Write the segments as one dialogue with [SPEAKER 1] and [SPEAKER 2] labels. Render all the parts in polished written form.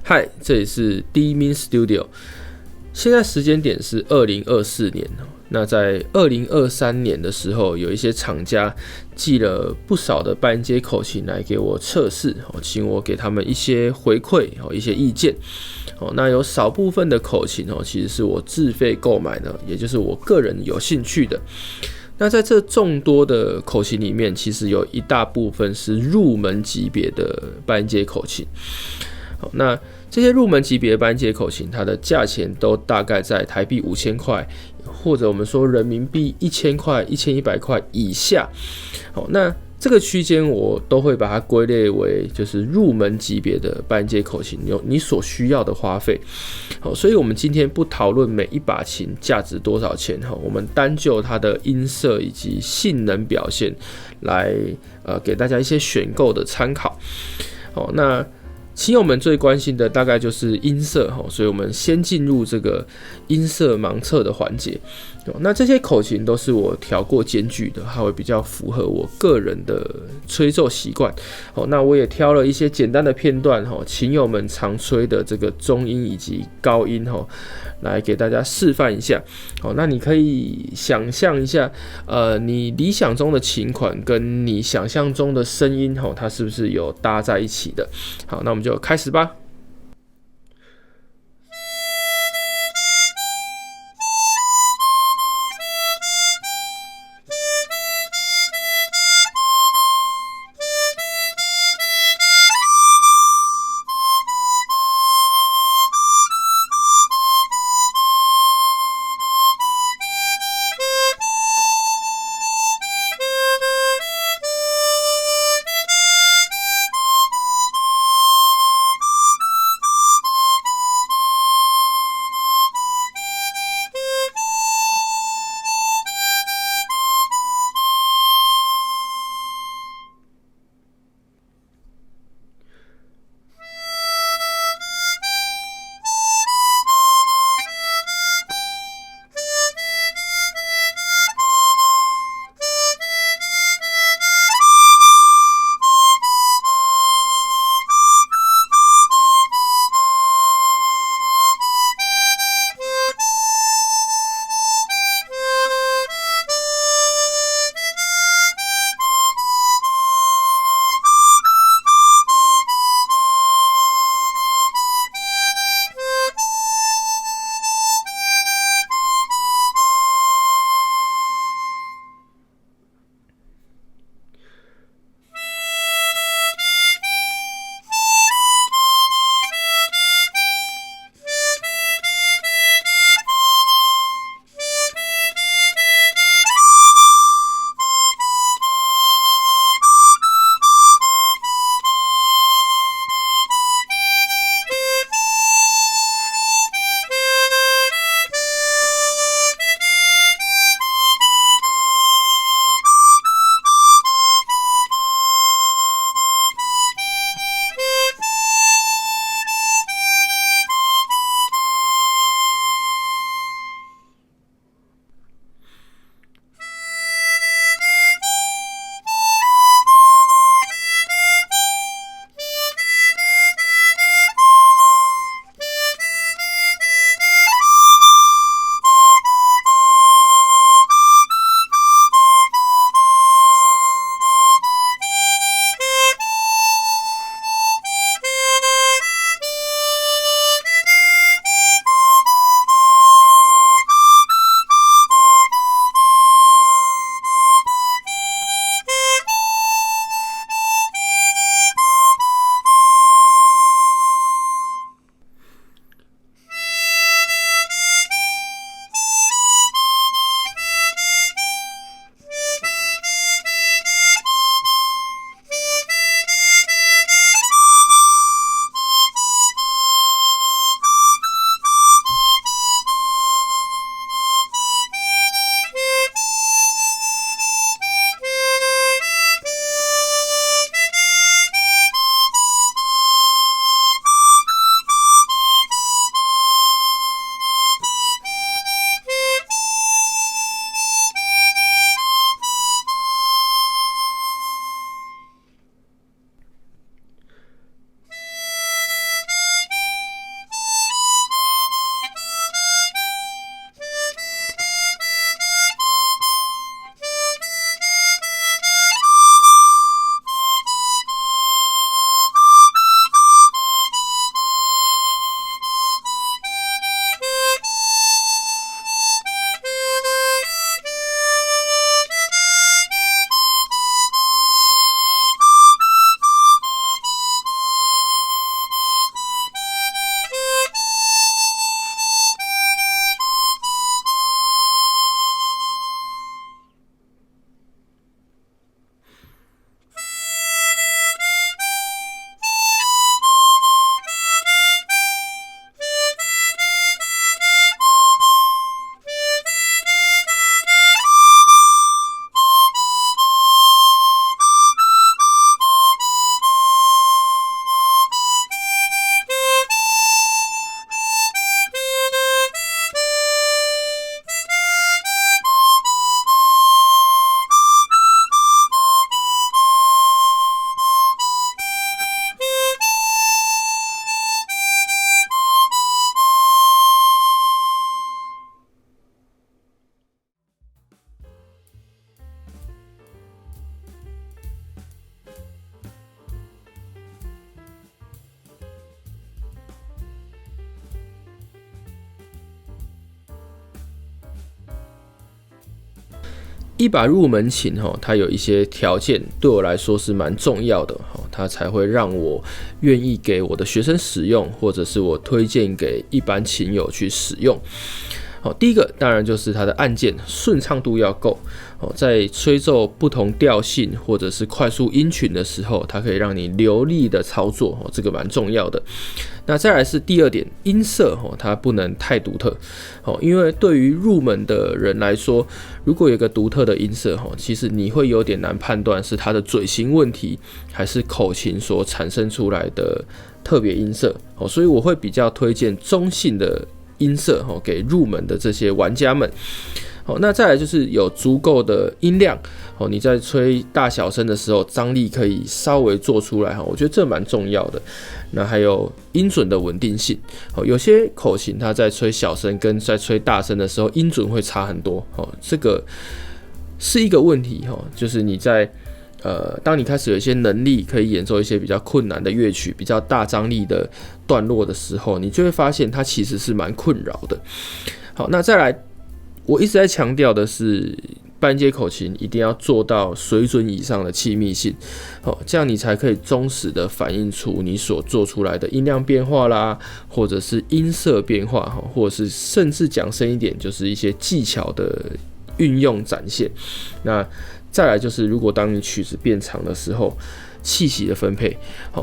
[SPEAKER 1] 嗨，这里是 D-Min Studio， 现在时间点是2024年。那在2023年的时候，有一些厂家寄了不少的半音阶口琴来给我测试，请我给他们一些回馈，一些意见。那有少部分的口琴其实是我自费购买的，也就是我个人有兴趣的。那在这众多的口琴里面，其实有一大部分是入门级别的半音阶口琴。那这些入门级别的半音阶口琴，它的价钱都大概在台币5000块，或者我们说人民币1000块、1100块以下。那这个区间我都会把它归类为就是入门级别的半音阶口琴，有你所需要的花费。所以我们今天不讨论每一把琴价值多少钱，我们单就它的音色以及性能表现来给大家一些选购的参考。那亲友们最关心的大概就是音色，所以我们先进入这个音色盲测的环节。那这些口琴都是我调过间距的，它会比较符合我个人的吹奏习惯。那我也挑了一些简单的片段，琴友们常吹的这个中音以及高音，来给大家示范一下。那你可以想象一下，你理想中的琴款跟你想象中的声音，它是不是有搭在一起的？好，那我们就开始吧。一把入门琴它有一些条件对我来说是蛮重要的，它才会让我愿意给我的学生使用，或者是我推荐给一般琴友去使用。第一个当然就是它的按键顺畅度要够，在吹奏不同调性或者是快速音群的时候，它可以让你流利的操作，这个蛮重要的。那再来是第二点，音色它不能太独特，因为对于入门的人来说，如果有个独特的音色，其实你会有点难判断是它的嘴型问题，还是口琴所产生出来的特别音色，所以我会比较推荐中性的音色给入门的这些玩家们。那再来就是有足够的音量，你在吹大小声的时候，张力可以稍微做出来，我觉得这蛮重要的。那还有音准的稳定性，有些口琴它在吹小声跟在吹大声的时候，音准会差很多，这个是一个问题，就是你在当你开始有一些能力可以演奏一些比较困难的乐曲、比较大张力的段落的时候，你就会发现它其实是蛮困扰的。好，那再来，我一直在强调的是，半阶口琴一定要做到水准以上的气密性，这样你才可以忠实的反映出你所做出来的音量变化啦，或者是音色变化，或者是甚至讲深一点，就是一些技巧的运用展现。那再来就是，如果当你曲子变长的时候，气息的分配，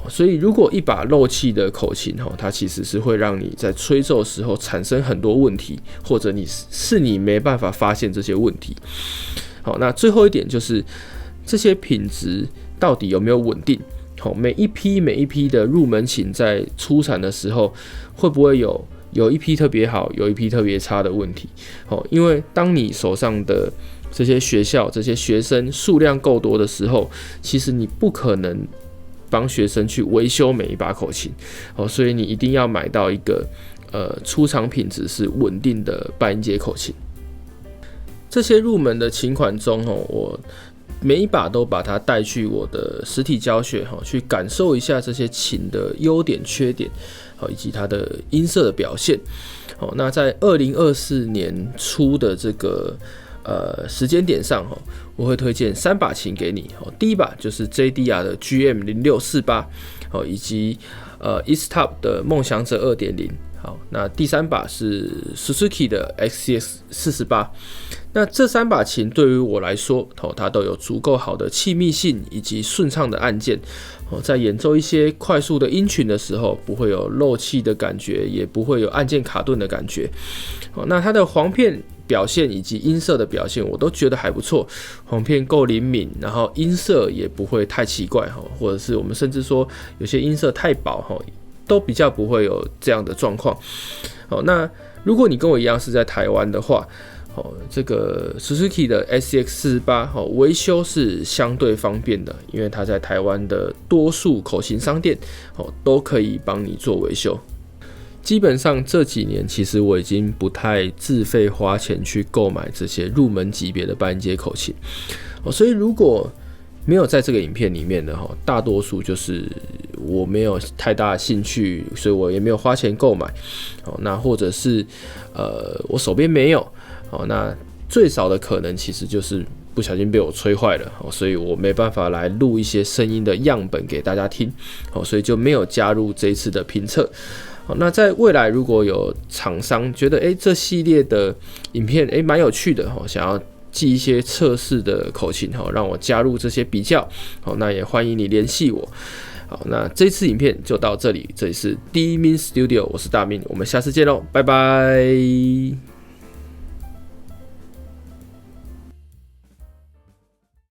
[SPEAKER 1] 所以如果一把漏气的口琴，它其实是会让你在吹奏的时候产生很多问题，或者你没办法发现这些问题。好，那最后一点就是这些品质到底有没有稳定？每一批的入门琴在出产的时候，会不会有一批特别好，有一批特别差的问题？因为当你手上的这些学校、这些学生数量够多的时候，其实你不可能帮学生去维修每一把口琴，所以你一定要买到一个出厂品质是稳定的半音阶口琴。这些入门的琴款中，我每一把都把它带去我的实体教学，去感受一下这些琴的优点、缺点，以及它的音色的表现。那在2024年初的这个时间点上，我会推荐3把琴给你。第一把就是 JDR 的 GM0648，以及EastTop 的梦想者 2.0。好，那第3把是 Suzuki 的 XCX48。那这3把琴对于我来说，它都有足够好的气密性以及顺畅的按键，在演奏一些快速的音群的时候，不会有漏气的感觉，也不会有按键卡顿的感觉。那它的簧片表现以及音色的表现，我都觉得还不错，簧片够灵敏，然后音色也不会太奇怪，或者是我们甚至说有些音色太薄，都比较不会有这样的状况。那如果你跟我一样是在台湾的话，这个 Suzuki 的 SCX48 维修是相对方便的，因为它在台湾的多数口琴商店都可以帮你做维修。基本上这几年，其实我已经不太自费花钱去购买这些入门级别的半音阶口琴，所以如果没有在这个影片里面的，大多数就是我没有太大的兴趣，所以我也没有花钱购买。那或者是我手边没有，那最少的可能其实就是不小心被我吹坏了，所以我没办法来录一些声音的样本给大家听，所以就没有加入这一次的评测。那在未来如果有厂商觉得这系列的影片蛮有趣的，想要寄一些测试的口琴，让我加入这些比较，那也欢迎你联系我。好，那这次影片就到这里，这里是 D-Min Studio， 我是大明，我们下次见喽，拜拜。